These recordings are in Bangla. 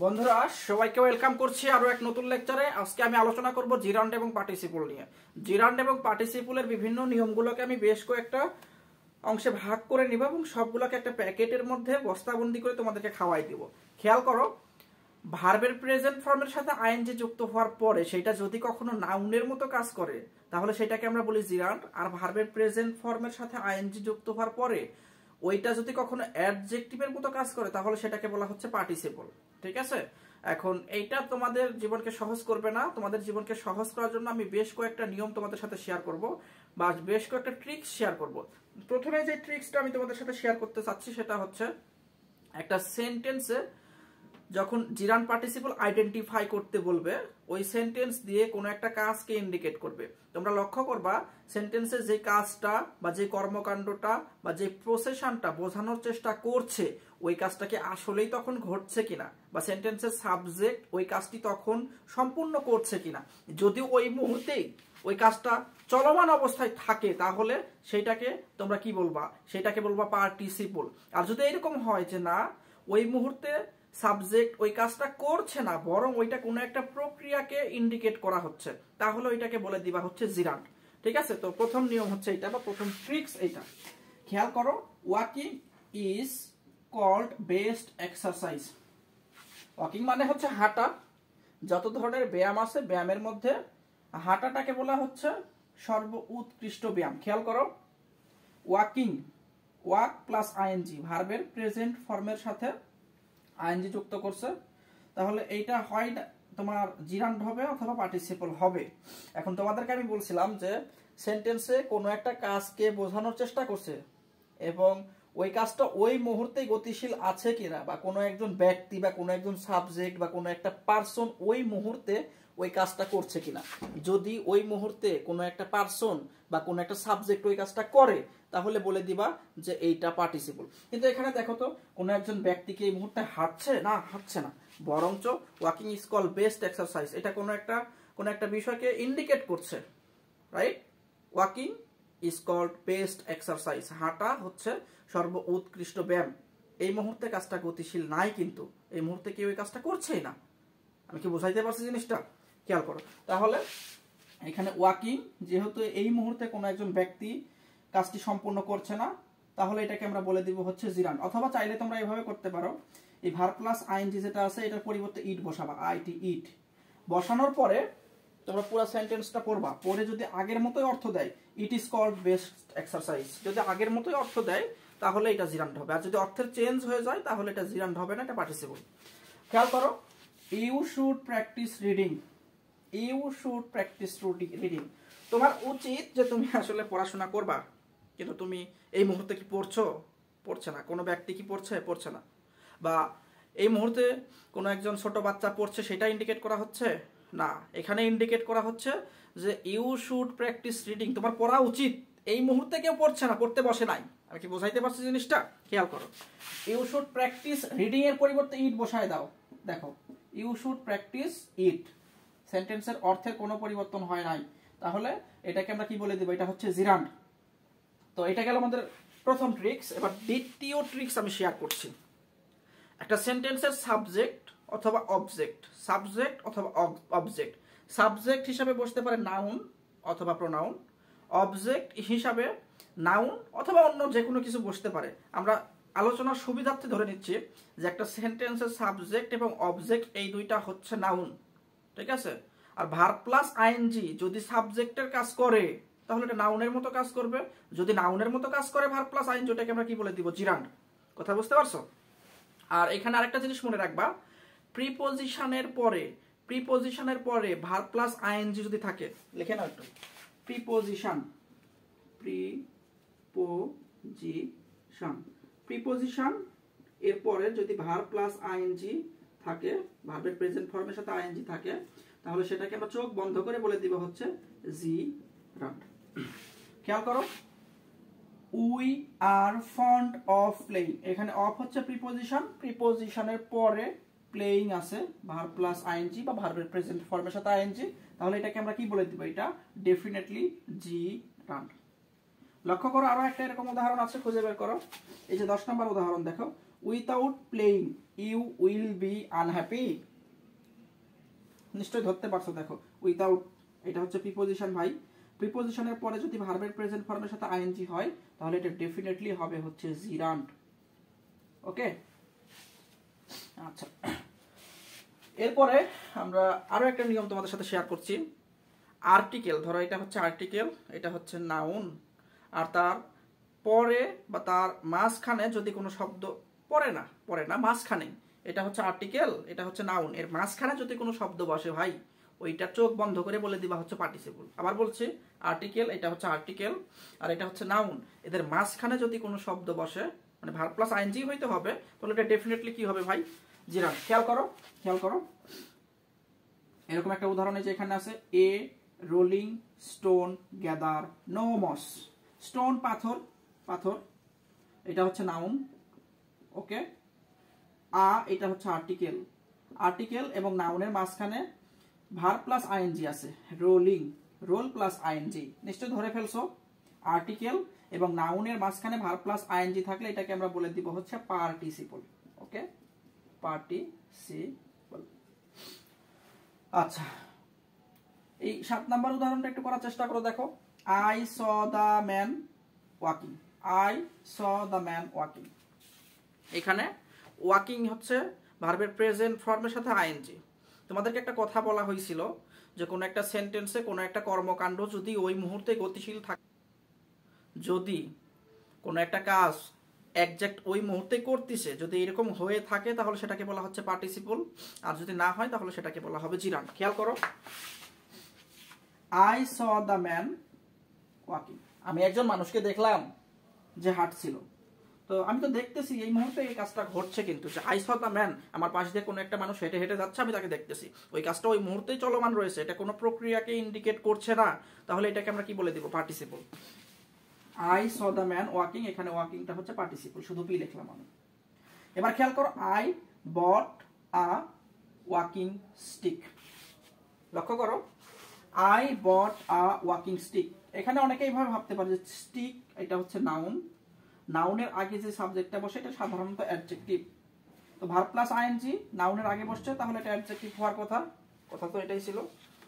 বন্ধুরা সবাইকে ওয়েলকাম করছি আরো এক নতুন লেকচারে। আজকে আমি আলোচনা করব জিরান্ড এবং পার্টিসিপল নিয়ে। জিরান্ড এবং পার্টিসিপলের বিভিন্ন নিয়মগুলোকে আমি বেশ কয়েকটা অংশে ভাগ করে নিব এবং সবগুলোকে একটা প্যাকেটের মধ্যে বস্তাবন্দি করে তোমাদেরকে খাওয়াই দিব। খেয়াল করো, ভার্বের প্রেজেন্ট ফর্মের সাথে আইএনজি যুক্ত হওয়ার পরে সেটা যদি কখনো নাউনের মতো কাজ করে তাহলে সেটাকে আমরা বলি জিরান্ড, আর ভার্বের প্রেজেন্ট ফর্মের সাথে আইএনজি যুক্ত হওয়ার পরে ওইটা যদি কখনো অ্যাডজেক্টিভের মতো কাজ করে তাহলে সেটাকে বলা হচ্ছে পার্টিসিপল। ঠিক আছে, এখন এইটা তোমাদের জীবনকে সহজ করবে না। তোমাদের জীবনকে সহজ করার জন্য আমি বেশ কয়েকটা নিয়ম তোমাদের সাথে শেয়ার করব বা বেশ কয়েকটা ট্রিক্স শেয়ার করব। প্রথমে যে ট্রিক্সটা আমি তোমাদের সাথে শেয়ার করতে চাচ্ছি সেটা হচ্ছে একটা সেন্টেন্সে যখন জিরান্ড পার্টিসিপল আইডেন্টিফাই করতে বলবে ওই সেন্টেন্স দিয়ে কোনো একটা কাজকে ইন্ডিকেট করবে। তোমরা লক্ষ্য করবা সেন্টেন্সে যে কাজটা বা যে কর্মকাণ্ডটা বা যে প্রসেশনটা বোঝানোর চেষ্টা করছে ওই কাজটা কি আসলেই তখন ঘটছে কিনা, বা সেন্টেন্সের সাবজেক্ট ওই কাজটি তখন সম্পূর্ণ করছে কিনা। যদি ওই মুহূর্তেই ওই কাজটা চলমান অবস্থায় থাকে তাহলে সেটাকে তোমরা কি বলবা, সেটাকে বলবা পার্টিসিপল। আর যদি এরকম হয় যে না ওই মুহূর্তে সাবজেক্ট ওই কাজটা করছে না বরং ওইটা কোনো একটা প্রক্রিয়াকে ইন্ডিকেট করা হচ্ছে তাহলে ওইটাকে বলে দিবা হচ্ছে জিরান্ড। ঠিক আছে, তো প্রথম নিয়ম হচ্ছে এটা বা প্রথম ট্রিক্স এইটা। খেয়াল করো, walking is called best exercise. Walking মানে হচ্ছে হাঁটা। যত ধরনের ব্যায়াম আছে ব্যায়ামের মধ্যে হাঁটাটাকে বলা হচ্ছে সর্ব উৎকৃষ্ট ব্যায়াম। খেয়াল করো, ওয়াকিং, ওয়াক প্লাস আইএনজি ভার্বের প্রেজেন্ট ফর্মের সাথে আইএনজি যুক্ত করছে, তাহলে এইটা হয় তোমার জিরান্ড হবে অথবা পার্টিসিপল হবে। এখন তোমাদেরকে আমি বলছিলাম যে সেন্টেন্সে কোনো একটা কাজকে বোঝানোর চেষ্টা করছে এবং ওই কাজটা ওই মুহূর্তে গতিশীল আছে কিনা, বা কোনো একজন ব্যক্তি বা কোনো একজন সাবজেক্ট বা কোনো একটা পার্সন ওই মুহূর্তে ওই কাজটা করছে কিনা। যদি ওই মুহূর্তে কোনো একটা পার্সন বা কোনো একটা সাবজেক্ট ওই কাজটা করে তাহলে বলে দিবা যে এইটা পার্টিসিপল। কিন্তু এখানে দেখো তো কোনো একজন ব্যক্তিকে এই মুহূর্তে হাঁটছে না, হাঁটছে না, বরঞ্চ walking is call best exercise, এটা কোনো একটা বিষয়কে ইন্ডিকেট করছে। Right, walking is called best exercise, হাঁটা হচ্ছে সর্ব উৎকৃষ্ট ব্যায়াম। এই মুহূর্তে কাজটা গতিশীল নাই, কিন্তু এই মুহূর্তে কেউ এই কাজটা করছেই না। আমি কি বোঝাইতে পারছি জিনিসটা? খেয়াল করো, তাহলে এখানে ওয়াকিং যেহেতু এই মুহূর্তে কোনো একজন ব্যক্তি কাজটি সম্পূর্ণ করছে না তাহলে এটাকে আমরা বলে দিব হচ্ছে জিরান্ড। অথবা চাইলে তোমরা এইভাবে করতে পারো, এই ভার্ব প্লাস আইএনজি যেটা আছে এটার পরিবর্তে ইট বসাবা, আইটি ইট বসানোর পরে তোমরা পুরো সেন্টেন্সটা পড়বা, পড়ে যদি আগের মতোই অর্থ দেয় it is called best exercise, যদি আগের মতোই অর্থ দেয় তাহলে এটা জিরান্ড হবে। আর যদি অর্থের চেঞ্জ হয়ে যায় তাহলে এটা জিরান্ড হবে না, এটা পার্টিসিপল। খেয়াল করো, you should practise reading, you should practise reading. তোমার উচিত যে তুমি আসলে পড়াশোনা করবা, কিন্তু তুমি এই মুহূর্তে কি পড়ছো? পড়ছে না। কোনো ব্যক্তি কি পড়ছে? পড়ছে না। বা এই মুহূর্তে কোনো একজন ছোট বাচ্চা পড়ছে সেটা ইন্ডিকেট করা হচ্ছে না, এখানে ইন্ডিকেট করা হচ্ছে যে ইউ শুড প্র্যাকটিস রিডিং, তোমার পড়া উচিত। এই মুহূর্তে কেউ পড়ছে না, পড়তে বসে নাই। আমি কি বোঝাইতে পারছি জিনিসটা? খেয়াল করো, ইউ শুড প্র্যাকটিস রিডিং এর পরিবর্তে ইট বসায় দাও। দেখো, ইউ শুড প্র্যাকটিস ইট, সেন্টেন্সের অর্থের কোনো পরিবর্তন হয় নাই, তাহলে এটাকে আমরা কি বলে দেব? এটা হচ্ছে জিরান্ড। তো এটা গেল আমাদের প্রথম ট্রিক্স। এবার দ্বিতীয় ট্রিক্স আমি শেয়ার করছি। একটা সেন্টেন্সের সাবজেক্ট অথবা অবজেক্ট, সাবজেক্ট অথবা অবজেক্ট, সাবজেক্ট হিসাবে বসতে পারে নাউন অথবা প্রোনাউন, অবজেক্ট হিসাবে নাউন অথবা অন্য যে কোনো কিছু বসতে পারে। আমরা আলোচনার সুবিধার্থে ধরে নিচ্ছি যে একটা সেন্টেন্সের সাবজেক্ট এবং অবজেক্ট এই দুইটা হচ্ছে নাউন। ঠিক আছে, আর ভার্ব প্লাস আইএনজি যদি সাবজেক্টের কাজ করে তাহলে এটা নাউনের মতো কাজ করবে। যদি নাউনের মতো কাজ করে ভার্ব প্লাস আইএনজি, ওটাকে আমরা কি বলে দিব? জিরান্ড। কথা বুঝতে পারছো? আর এখানে আরেকটা জিনিস মনে রাখবা, প্রিপোজিশনের পরে ভার্ব প্লাস আইএনজি যদি থাকে, লিখে নাও একটু, প্রিপোজিশন এর পরে যদি ভার্ব প্লাস আইএনজি থাকে, ভার্বের প্রেজেন্ট ফর্মের সাথে আইএনজি থাকে, তাহলে সেটাকে আমরা চোখ বন্ধ করে বলে দিব হচ্ছে জিরান্ড। খেয়াল করো, we are fond of playing, এখানে অফ হচ্ছে প্রিপোজিশন, প্রিপোজিশনের পরে প্লেইং আছে ভার্ব প্লাস আইএনজি বা ভার্বের প্রেজেন্ট ফর্মের সাথে আইএনজি, তাহলে এটাকে আমরা কি বলে দিব? এটা ডেফিনেটলি জিরান্ড। লক্ষ্য করো, আরো একটা এরকম উদাহরণ আছে, খুঁজে বের করো। এই যে 10 নম্বর উদাহরণ দেখো, without playing you will be unhappy. নিশ্চয়ই ধরতে পারছো, দেখো উইথাউট এটা হচ্ছে প্রিপোজিশন ভাই। প্রিপোজিশনের পরে যদি ভার্বের প্রেজেন্ট ফর্মের সাথে আইএনজি হয় তাহলে এটা ডেফিনেটলি হবে হচ্ছে জিরান্ড। ওকে, আচ্ছা, এরপরে আমরা আরো একটা নিয়ম তোমাদের সাথে শেয়ার করছি। আর্টিকেল, ধরো এটা হচ্ছে আর্টিকেল, এটা হচ্ছে নাউন, আর তার পরে বা তার মাঝখানে যদি কোনো শব্দ পরে না মাঝখানে, এটা হচ্ছে আর্টিকেল, এটা হচ্ছে নাউন, এর মাঝখানে যদি কোনো শব্দ বসে ভাই ওইটা চোখ বন্ধ করে বলে দিবা হচ্ছে পার্টিসিপল। আবার বলছি, আর্টিকেল, এটা হচ্ছে আর্টিকেল, আর এটা হচ্ছে নাউন, এদের মাঝখানে যদি কোনো শব্দ বসে মানে ভার্ব প্লাস আইএনজি হইতে হবে, তাহলে এটা ডেফিনেটলি কি হবে ভাই? জিরান্ড। খেয়াল করো এরকম একটা উদাহরণ যে এখানে আছে, a rolling stone gather no moss. Stone পাথর, এটা হচ্ছে নাউন। ওকে, এটা হচ্ছে আর্টিকেল এবং নাউনের মাঝখানে ভার্ব প্লাস আইএনজি আছে, রোল প্লাস আইএনজি। নিশ্চয় ধরে ফেলছো, আর্টিকেল এবং নাউনের মাঝখানে ভার্ব প্লাস আইএনজি থাকলে এটাকে আমরা বলে দিব হচ্ছে পার্টিসিপল। ওকে, পার্টিসিপল। আচ্ছা, এই 7 নাম্বার উদাহরণটা একটু করার চেষ্টা করো। দেখো, I saw the man walking. এখানে ওয়াকিং হচ্ছে ভার্বের প্রেজেন্ট ফর্মের সাথে আইএনজি। তোমাদেরকে একটা কথা বলা হয়েছিল যে কোনো একটা সেন্টেন্সে কোনো একটা কর্মকাণ্ড যদি ওই মুহূর্তে গতিশীল থাকে, যদি কোনো একটা কাজ একজ্যাক্ট ওই মুহূর্তে করতেছে, যদি এরকম হয়ে থাকে তাহলে সেটাকে বলা হচ্ছে পার্টিসিপল, আর যদি না হয় তাহলে সেটাকে বলা হবে জিরান্ড। খেয়াল করো, I saw the man walking, আমি একজন মানুষকে দেখলাম যে হাঁটছিল। তো আমি তো দেখতেছি এই মুহূর্তে এই কাজটা ঘটছে, কিন্তু যে আই স দ্য ম্যান, আমার পাশ দিয়ে কোনো একটা মানুষ হেঁটে হেঁটে যাচ্ছে, আমি তাকে দেখতেছি, ওই কাজটা ওই মুহূর্তেই চলমান রয়েছে, এটা কোনো প্রক্রিয়াকে ইন্ডিকেট করছে না, তাহলে এটাকে আমরা কি বলে দিব? Participle. I saw the man walking, এখানে ওয়াকিংটা হচ্ছে পার্টিসিপল, শুধু পি লিখলাম আমি। এবার খেয়াল করো, I bought a walking stick. লক্ষ্য করো, I bought a walking stick. এখানে অনেকে এইভাবে ভাবতে পারে যে স্টিক এটা হচ্ছে নাউন, নাউনের আগে যে সাবজেক্টটা বসে এটা সাধারণত অ্যাডজেক্টিভ। তো ভার্ব প্লাস আইএনজি নাউনের আগে বসছে, তাহলে এটা অ্যাডজেক্টিভ হওয়ার কথা তো এটাই ছিল,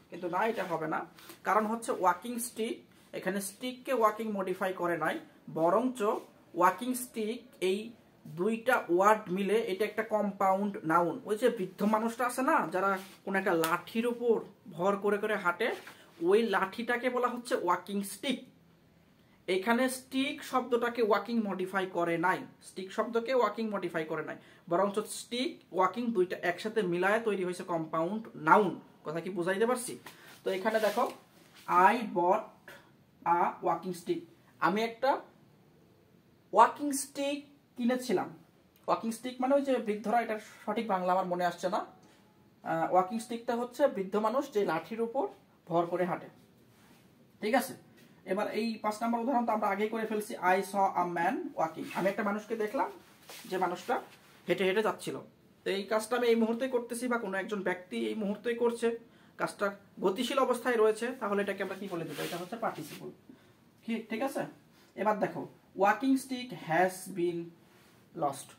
কিন্তু না, এটা হবে না। কারণ হচ্ছে ওয়াকিং স্টিক, এখানে স্টিককে ওয়াকিং মডিফাই করে নাই, বরঞ্চ ওয়াকিং স্টিক এই দুইটা ওয়ার্ড মিলে এটা একটা কম্পাউন্ড নাউন। ওই যে বৃদ্ধ মানুষটা আছে না, যারা কোনো একটা লাঠির উপর ভর করে করে হাঁটে, ওই লাঠিটাকে বলা হচ্ছে ওয়াকিং স্টিক। এখানে স্টিক শব্দটাকে ওয়াকিং মডিফাই করে নাই, বরঞ্চ স্টিক ওয়াকিং দুইটা একসাথে মিলায় তৈরি হয়েছে কম্পাউন্ড নাউন। কথা কি বুঝাইতে পারছি? তো এখানে দেখো, I bought a walking stick, আমি একটা ওয়াকিং স্টিক কিনেছিলাম। ওয়াকিং স্টিক মানে ওই যে বৃদ্ধরা, এটা সঠিক বাংলা আমার মনে আসছে না। ওয়াকিং স্টিকটা হচ্ছে বৃদ্ধ মানুষ যে লাঠির উপর ভর করে হাঁটে। ঠিক আছে, এবার এই 5 নাম্বার উদাহরণ তো আমরা আগেই করে ফেলছি, I saw a man walking, আমি একটা মানুষকে দেখলাম যে মানুষটা হেঁটে হেঁটে যাচ্ছিল। তো এই কাজটা আমি এই মুহূর্তে করতেছি বা কোনো একজন ব্যক্তি এই মুহূর্তেই করছে, কাজটা গতিশীল অবস্থায় রয়েছে, তাহলে এটাকে আমরা কি বলে দেবো? এটা হচ্ছে পার্টিসিপল। ঠিক আছে, এবার দেখো, walking stick has been lost.